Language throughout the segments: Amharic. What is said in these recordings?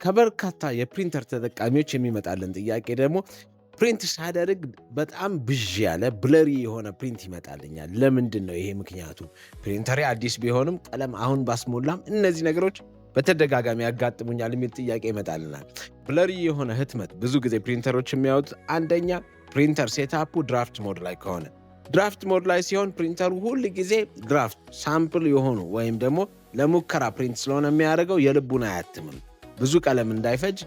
ከበርካታ የፕሪንተር ተጠቃሚዎች የሚመጣልን ጥያቄ ደግሞ ፕሪንት ሳደርግ በጣም ብዥ ያለ ብለሪ የሆነ ፕሪንት ይመጣልኛል። ለምንድን ነው ይሄ ምክንያቱ? ፕሪንተሬ አዲስ ቢሆንም ቀለም አሁን ባስሞላም እነዚህ ነገሮች በተደጋጋሚ ያጋጥሙኛል የሚል ጥያቄ ይመጣልናል። ብለሪ የሆነ ህትመት ብዙ ጊዜ ፕሪንተሮች የሚያዩት አንደኛ ፕሪንተር ሴታፑ ድራፍት ሞድ ላይ ከሆነ፣ ድራፍት ሞድ ላይ ሲሆን ፕሪንተሩ ሁል ጊዜ ድራፍት ሳምፕል የሆኑ ወይም ደግሞ ለሙከራ ፕሪንት ስለሆነ የሚያደርገው የልቡን አያትምም። ብዙ ቀለም እንዳይፈጅ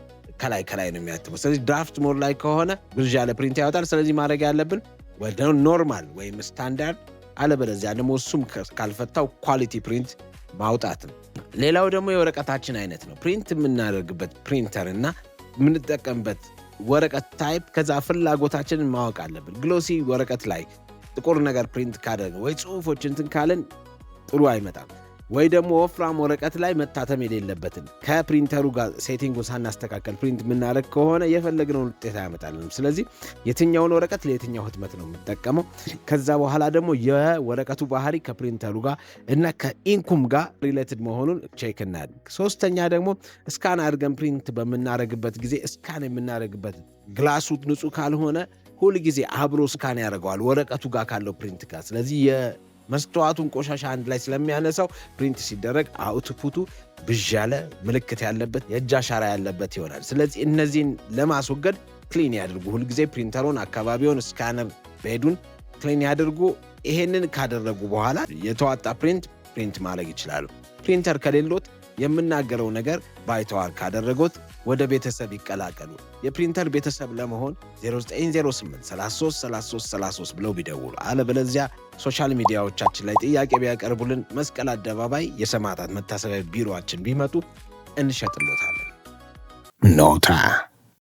ከላይ ነው የሚያትመው። ስለዚህ ድራፍት ሞድ ላይ ከሆነ ብዥ ያለ ፕሪንት ያወጣል። ስለዚህ ማድረግ ያለብን ወደ ኖርማል ወይም ስታንዳርድ፣ አለበለዚያ ደግሞ እሱም ካልፈታው ኳሊቲ ፕሪንት ማውጣት ነው። ሌላው ደግሞ የወረቀታችን አይነት ነው። ፕሪንት የምናደርግበት ፕሪንተር እና የምንጠቀምበት ወረቀት ታይፕ፣ ከዛ ፍላጎታችንን ማወቅ አለብን። ግሎሲ ወረቀት ላይ ጥቁር ነገር ፕሪንት ካደረግን ወይ ጽሁፎች እንትን ካለን ጥሩ አይመጣም። ወይ ደግሞ ወፍራም ወረቀት ላይ መታተም የሌለበትን ከፕሪንተሩ ጋር ሴቲንጉን ሳናስተካከል ፕሪንት የምናደርግ ከሆነ የፈለግነውን ውጤት አያመጣልንም። ስለዚህ የትኛውን ወረቀት ለየትኛው ህትመት ነው የምጠቀመው፣ ከዛ በኋላ ደግሞ የወረቀቱ ባህሪ ከፕሪንተሩ ጋር እና ከኢንኩም ጋር ሪሌትድ መሆኑን ቼክ እናድርግ። ሶስተኛ ደግሞ እስካን አድርገን ፕሪንት በምናደርግበት ጊዜ እስካን የምናደርግበት ግላሱ ንጹህ ካልሆነ ሁል ጊዜ አብሮ እስካን ያደርገዋል ወረቀቱ ጋር ካለው ፕሪንት ጋር። ስለዚህ መስተዋቱን ቆሻሻ አንድ ላይ ስለሚያነሳው ፕሪንት ሲደረግ አውትፑቱ ብዥ ያለ ምልክት ያለበት የእጅ አሻራ ያለበት ይሆናል። ስለዚህ እነዚህን ለማስወገድ ክሊን ያድርጉ። ሁልጊዜ ፕሪንተሩን፣ አካባቢውን፣ ስካነር ቤዱን ክሊን ያድርጉ። ይሄንን ካደረጉ በኋላ የተዋጣ ፕሪንት ማድረግ ይችላሉ። ፕሪንተር ከሌሎት የምናገረው ነገር ባይተዋር ካደረጎት ወደ ቤተሰብ ይቀላቀሉ። የፕሪንተር ቤተሰብ ለመሆን 0908333333 ብለው ቢደውሉ፣ አለበለዚያ ሶሻል ሚዲያዎቻችን ላይ ጥያቄ ቢያቀርቡልን መስቀል አደባባይ የሰማዕታት መታሰቢያ ቢሮአችን ቢመጡ እንሸጥሎታለን። ኖታ